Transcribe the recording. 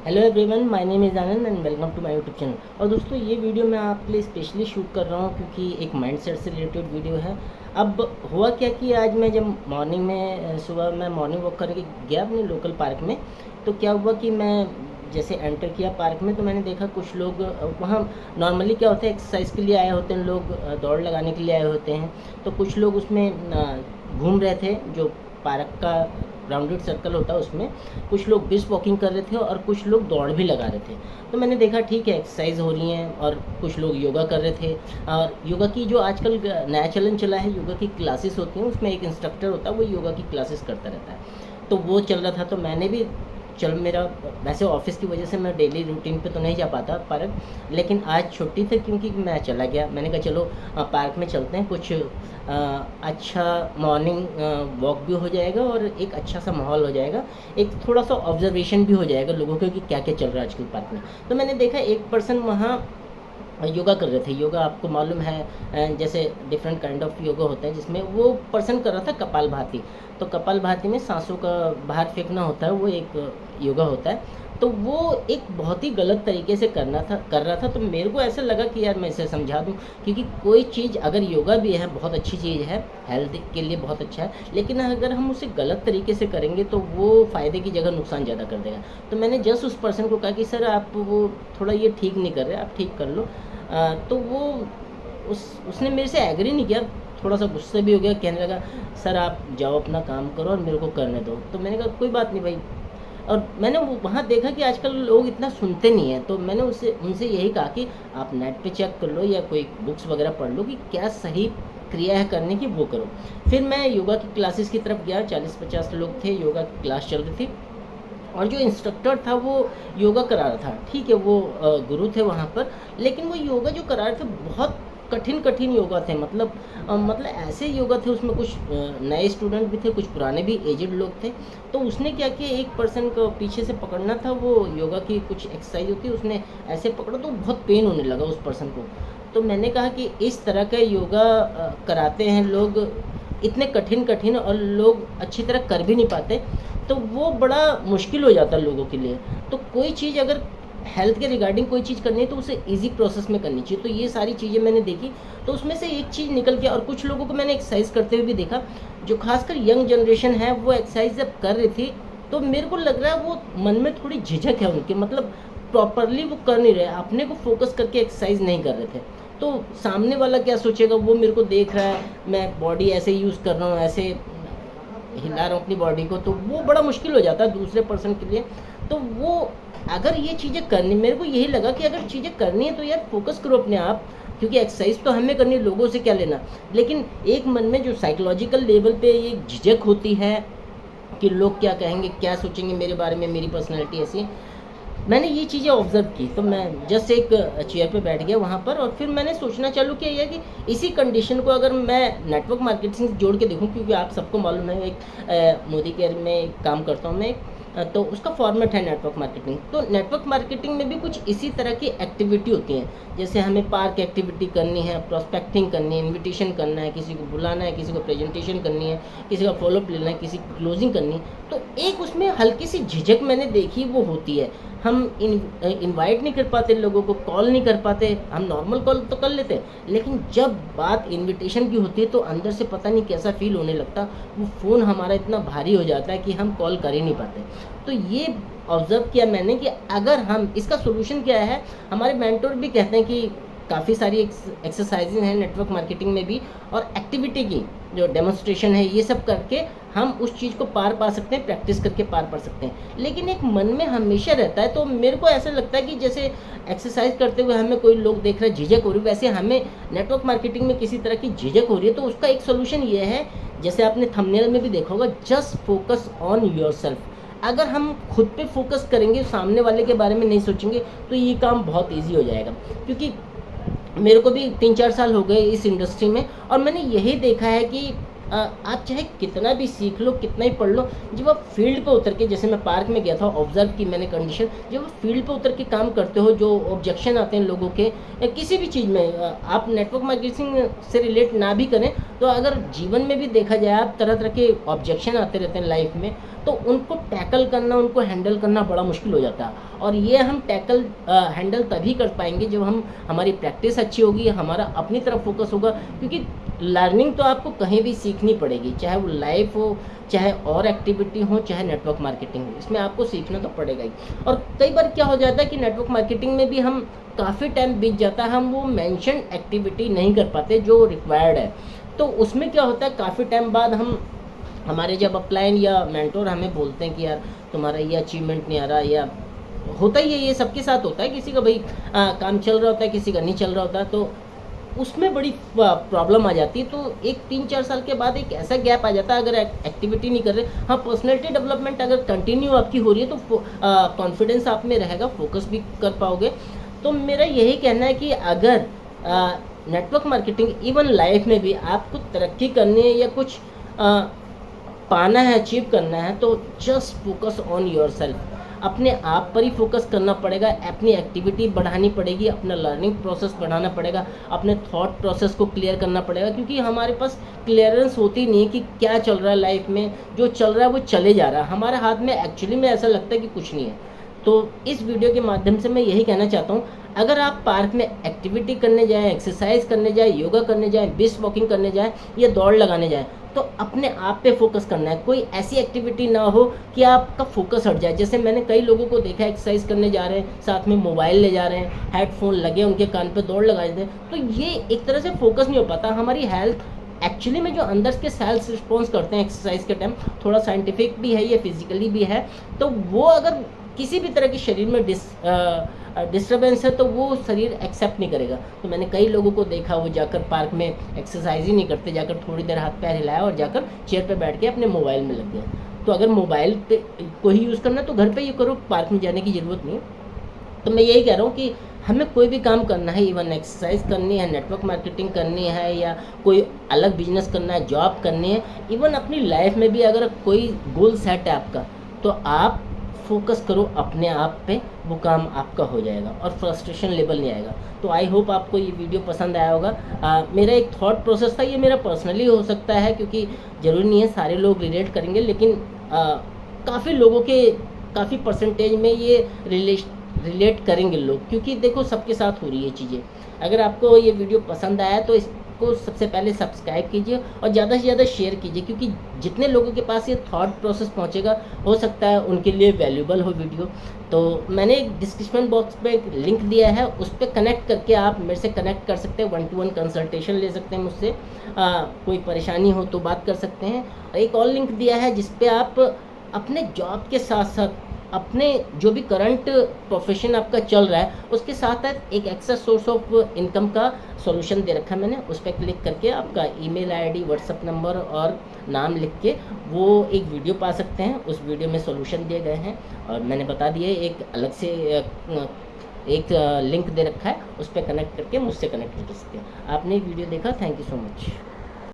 Hello everyone, my name is Anand and welcome to my YouTube channel. और दोस्तों, ये video मैं आपके लिए स्पेशली शूट कर रहा हूँ क्योंकि एक माइंडसेट से रिलेटेड वीडियो है। अब हुआ क्या कि आज मैं जब मॉर्निंग में सुबह मैं मॉर्निंग वॉक करके गया अपने लोकल पार्क में, तो क्या हुआ कि मैं जैसे एंटर किया पार्क में तो मैंने देखा कुछ लोग वहाँ नॉर्मली क्या होता है, एक्सरसाइज के लिए आए होते हैं लोग, दौड़ लगाने के लिए आए होते हैं। तो कुछ लोग उसमें घूम रहे थे, जो पार्क का राउंडेड सर्कल होता है उसमें कुछ लोग ब्रिस्क वॉकिंग कर रहे थे और कुछ लोग दौड़ भी लगा रहे थे। तो मैंने देखा ठीक है, एक्सरसाइज हो रही हैं और कुछ लोग योगा कर रहे थे। और योगा की जो आजकल नया चलन चला है, योगा की क्लासेस होती हैं, उसमें एक इंस्ट्रक्टर होता है, वो योगा की क्लासेस करता रहता है। तो वो चल रहा था तो मैंने भी, चल मेरा वैसे ऑफिस की वजह से मैं डेली रूटीन पे तो नहीं जा पाता पार्क, लेकिन आज छुट्टी थी क्योंकि मैं चला गया। मैंने कहा चलो पार्क में चलते हैं, कुछ अच्छा मॉर्निंग वॉक भी हो जाएगा और एक अच्छा सा माहौल हो जाएगा, एक थोड़ा सा ऑब्जर्वेशन भी हो जाएगा लोगों के कि क्या क्या चल रहा है आजकल पार्क में। तो मैंने देखा एक पर्सन वहाँ योगा कर रहे थे। योगा आपको मालूम है, जैसे डिफरेंट काइंड ऑफ योगा होते हैं, जिसमें वो पर्सन कर रहा था कपालभाति। तो कपालभाति में सांसों का बाहर फेंकना होता है, वो एक योगा होता है। तो वो एक बहुत ही गलत तरीके से कर रहा था। तो मेरे को ऐसा लगा कि यार मैं इसे समझा दूँ, क्योंकि कोई चीज़ अगर योगा भी है, बहुत अच्छी चीज़ है, हेल्थ के लिए बहुत अच्छा है, लेकिन अगर हम उसे गलत तरीके से करेंगे तो वो फ़ायदे की जगह नुकसान ज़्यादा कर देगा। तो मैंने जस्ट उस पर्सन को कहा कि सर आप वो थोड़ा ये ठीक नहीं कर रहे, आप ठीक कर लो। तो वो उसने मेरे से एग्री नहीं किया, थोड़ा सा गुस्से भी हो गया, कहने लगा सर आप जाओ अपना काम करो और मेरे को करने दो। तो मैंने कहा कोई बात नहीं भाई। और मैंने वहाँ देखा कि आजकल लोग इतना सुनते नहीं हैं, तो मैंने उससे उनसे यही कहा कि आप नेट पे चेक कर लो या कोई बुक्स वगैरह पढ़ लो कि क्या सही क्रिया है करने की, वो करो। फिर मैं योगा की क्लासेस की तरफ गया, 40-50 लोग थे, योगा की क्लास चल रही थी। और जो इंस्ट्रक्टर था वो योगा करा रहा था, ठीक है, वो गुरु थे वहाँ पर, लेकिन वो योगा जो करा रहे थे बहुत कठिन कठिन योगा थे। मतलब ऐसे योगा थे, उसमें कुछ नए स्टूडेंट भी थे, कुछ पुराने भी एजेड लोग थे। तो उसने क्या किया, एक पर्सन को पीछे से पकड़ना था, वो योगा की कुछ एक्सरसाइज होती है, उसने ऐसे पकड़ा तो बहुत पेन होने लगा उस पर्सन को। तो मैंने कहा कि इस तरह का योगा कराते हैं लोग, इतने कठिन कठिन, और लोग अच्छी तरह कर भी नहीं पाते, तो वो बड़ा मुश्किल हो जाता है लोगों के लिए। तो कोई चीज़ अगर हेल्थ के रिगार्डिंग कोई चीज़ करनी है तो उसे ईजी प्रोसेस में करनी चाहिए। तो ये सारी चीज़ें मैंने देखी, तो उसमें से एक चीज़ निकल के, और कुछ लोगों को मैंने एक्सरसाइज करते हुए भी देखा, जो खासकर यंग जनरेशन है, वो एक्सरसाइज जब कर रही थी तो मेरे को लग रहा है वो मन में थोड़ी झिझक है उनके, मतलब प्रॉपरली वो कर नहीं रहे, अपने को फोकस करके एक्सरसाइज नहीं कर रहे थे। तो सामने वाला क्या सोचेगा, वो मेरे को देख रहा है, मैं बॉडी ऐसे यूज़ कर रहा हूँ, ऐसे हिला रहा हूँ अपनी बॉडी को, तो वो बड़ा मुश्किल हो जाता है दूसरे पर्सन के लिए। तो वो अगर ये चीज़ें करनी, मेरे को यही लगा कि अगर चीज़ें करनी है तो यार फोकस करो अपने आप, क्योंकि एक्सरसाइज तो हमें करनी है, लोगों से क्या लेना। लेकिन एक मन में जो साइकोलॉजिकल लेवल पे ये झिझक होती है कि लोग क्या कहेंगे, क्या सोचेंगे मेरे बारे में, मेरी पर्सनैलिटी ऐसी है, मैंने ये चीज़ें ऑब्ज़र्व की। तो मैं जस्ट एक चेयर पे बैठ गया वहाँ पर, और फिर मैंने सोचना चालू किया ये कि इसी कंडीशन को अगर मैं नेटवर्क मार्केटिंग से जोड़ के देखूँ, क्योंकि आप सबको मालूम है एक मोदी केयर में काम करता हूँ मैं, तो उसका फॉर्मेट है नेटवर्क मार्केटिंग। तो नेटवर्क मार्केटिंग में भी कुछ इसी तरह की एक्टिविटी होती हैं, जैसे हमें पार्क एक्टिविटी करनी है, प्रोस्पेक्टिंग करनी है, इन्विटेशन करना है, किसी को बुलाना है, किसी को प्रेजेंटेशन करनी है, किसी का फॉलोअप लेना है, किसी की क्लोजिंग करनी है। तो एक उसमें हल्की सी झिझक मैंने देखी, वो होती है। हम इनवाइट नहीं कर पाते लोगों को, कॉल नहीं कर पाते, हम नॉर्मल कॉल तो कर लेते हैं, लेकिन जब बात इनविटेशन की होती है तो अंदर से पता नहीं कैसा फील होने लगता, वो फ़ोन हमारा इतना भारी हो जाता है कि हम कॉल कर ही नहीं पाते। तो ये ऑब्ज़र्व किया मैंने कि अगर हम इसका सोल्यूशन क्या है, हमारे मेंटर भी कहते हैं कि काफ़ी सारी एक्सरसाइजेज हैं नेटवर्क मार्केटिंग में भी, और एक्टिविटी की जो डेमोन्स्ट्रेशन है, ये सब करके हम उस चीज़ को पार पा सकते हैं, प्रैक्टिस करके पार पा सकते हैं। लेकिन एक मन में हमेशा रहता है, तो मेरे को ऐसा लगता है कि जैसे एक्सरसाइज करते हुए हमें कोई लोग देख रहे हैं, झिझक हो रही है, वैसे हमें नेटवर्क मार्केटिंग में किसी तरह की झिझक हो रही है। तो उसका एक सोल्यूशन ये है, जैसे आपने थंबनेल में भी देखा होगा, जस्ट फोकस ऑन योरसेल्फ। अगर हम खुद पे फोकस करेंगे, सामने वाले के बारे में नहीं सोचेंगे, तो ये काम बहुत ईजी हो जाएगा। क्योंकि मेरे को भी 3-4 साल हो गए इस इंडस्ट्री में, और मैंने यही देखा है कि आप चाहे कितना भी सीख लो, कितना ही पढ़ लो, जब आप फील्ड पे उतर के, जैसे मैं पार्क में गया था, ऑब्जर्व की मैंने कंडीशन, जब आप फील्ड पे उतर के काम करते हो, जो ऑब्जेक्शन आते हैं लोगों के, या किसी भी चीज़ में, आप नेटवर्क मार्केटिंग से रिलेट ना भी करें, तो अगर जीवन में भी देखा जाए, आप तरह तरह के ऑब्जेक्शन आते रहते हैं लाइफ में, तो उनको टैकल करना, उनको हैंडल करना बड़ा मुश्किल हो जाता है। और ये हम टैकल हैंडल तभी कर पाएंगे जब हमारी प्रैक्टिस अच्छी होगी, हमारा अपनी तरफ फोकस होगा। क्योंकि लर्निंग तो आपको कहीं भी सीखनी पड़ेगी, चाहे वो लाइफ हो, चाहे और एक्टिविटी हो, चाहे नेटवर्क मार्केटिंग हो, इसमें आपको सीखना तो पड़ेगा ही। और कई बार क्या हो जाता है कि नेटवर्क मार्केटिंग में भी हम काफ़ी टाइम बीत जाता है, हम वो मेंशन एक्टिविटी नहीं कर पाते जो रिक्वायर्ड है। तो उसमें क्या होता है, काफ़ी टाइम बाद हमारे जब अपलाइन या मेंटोर हमें बोलते हैं कि यार तुम्हारा ये अचीवमेंट नहीं आ रहा, या होता ही है, ये सबके साथ होता है, किसी का भाई काम चल रहा होता है, किसी का नहीं चल रहा होता है, तो उसमें बड़ी प्रॉब्लम आ जाती है। तो एक 3-4 साल के बाद एक ऐसा गैप आ जाता है, अगर एक्टिविटी नहीं कर रहे। हाँ, पर्सनैलिटी डेवलपमेंट अगर कंटिन्यू आपकी हो रही है तो कॉन्फिडेंस आप में रहेगा, फोकस भी कर पाओगे। तो मेरा यही कहना है कि अगर नेटवर्क मार्केटिंग इवन लाइफ में भी आपको तरक्की करनी है या कुछ पाना है, अचीव करना है, तो just focus on your self. अपने आप पर ही फोकस करना पड़ेगा, अपनी एक्टिविटी बढ़ानी पड़ेगी, अपना लर्निंग प्रोसेस बढ़ाना पड़ेगा, अपने थॉट प्रोसेस को क्लियर करना पड़ेगा। क्योंकि हमारे पास क्लियरेंस होती नहीं है कि क्या चल रहा है लाइफ में, जो चल रहा है वो चले जा रहा है, हमारे हाथ में एक्चुअली में ऐसा लगता है कि कुछ नहीं है। तो इस वीडियो के माध्यम से मैं यही कहना चाहता हूँ, अगर आप पार्क में एक्टिविटी करने जाएँ, एक्सरसाइज करने जाएँ, योगा करने जाएँ, बिस्क वॉकिंग करने जाएँ या दौड़ लगाने जाएँ, तो अपने आप पे फोकस करना है। कोई ऐसी एक्टिविटी ना हो कि आपका फोकस हट जाए। जैसे मैंने कई लोगों को देखा, एक्सरसाइज करने जा रहे हैं, साथ में मोबाइल ले जा रहे हैं, हेडफोन लगे उनके कान पे, दौड़ लगा देते हैं, तो ये एक तरह से फोकस नहीं हो पाता। हमारी हेल्थ एक्चुअली में जो अंदर के सेल्स रिस्पॉन्स करते हैं एक्सरसाइज के टाइम, थोड़ा साइंटिफिक भी है, ये फिजिकली भी है, तो वो अगर किसी भी तरह के शरीर में डिस्टर्बेंस है तो वो शरीर एक्सेप्ट नहीं करेगा। तो मैंने कई लोगों को देखा, वो जाकर पार्क में एक्सरसाइज ही नहीं करते, जाकर थोड़ी देर हाथ पैर हिलाया और जाकर चेयर पे बैठ के अपने मोबाइल में लग गए। तो अगर मोबाइल पे को ही यूज़ करना है तो घर पे ही करो, पार्क में जाने की ज़रूरत नहीं है। तो मैं यही कह रहा हूँ कि हमें कोई भी काम करना है, इवन एक्सरसाइज करनी है, नेटवर्क मार्केटिंग करनी है, या कोई अलग बिजनेस करना है, जॉब करनी है, इवन अपनी लाइफ में भी अगर कोई गोल सेट है आपका, तो आप फोकस करो अपने आप पे, वो काम आपका हो जाएगा और फ्रस्ट्रेशन लेवल नहीं आएगा। तो आई होप आपको ये वीडियो पसंद आया होगा। मेरा एक थॉट प्रोसेस था, ये मेरा पर्सनली हो सकता है, क्योंकि ज़रूरी नहीं है सारे लोग रिलेट करेंगे, लेकिन काफ़ी लोगों के काफ़ी परसेंटेज में ये रिलेट करेंगे लोग, क्योंकि देखो सबके साथ हो रही है चीज़ें। अगर आपको ये वीडियो पसंद आया तो इसको सबसे पहले सब्सक्राइब कीजिए और ज़्यादा से ज़्यादा शेयर कीजिए, क्योंकि जितने लोगों के पास ये थॉट प्रोसेस पहुंचेगा, हो सकता है उनके लिए वैल्यूबल हो वीडियो। तो मैंने एक डिस्क्रिप्शन बॉक्स पे एक लिंक दिया है, उस पर कनेक्ट करके आप मेरे से कनेक्ट कर सकते हैं, 1-to-1 कंसल्टेशन ले सकते हैं मुझसे, कोई परेशानी हो तो बात कर सकते हैं। एक और लिंक दिया है जिस पे आप अपने जॉब के साथ साथ अपने जो भी करंट प्रोफेशन आपका चल रहा है उसके साथ साथ एक एक्स्ट्रा सोर्स ऑफ इनकम का सॉल्यूशन दे रखा है मैंने। उस पर क्लिक करके आपका ईमेल आईडी, व्हाट्सएप नंबर और नाम लिख के वो एक वीडियो पा सकते हैं। उस वीडियो में सॉल्यूशन दिए गए हैं और मैंने बता दिए, एक अलग से एक लिंक दे रखा है, उस पर कनेक्ट करके मुझसे कनेक्ट कर सकते हैं। आपने वीडियो देखा, थैंक यू सो मच।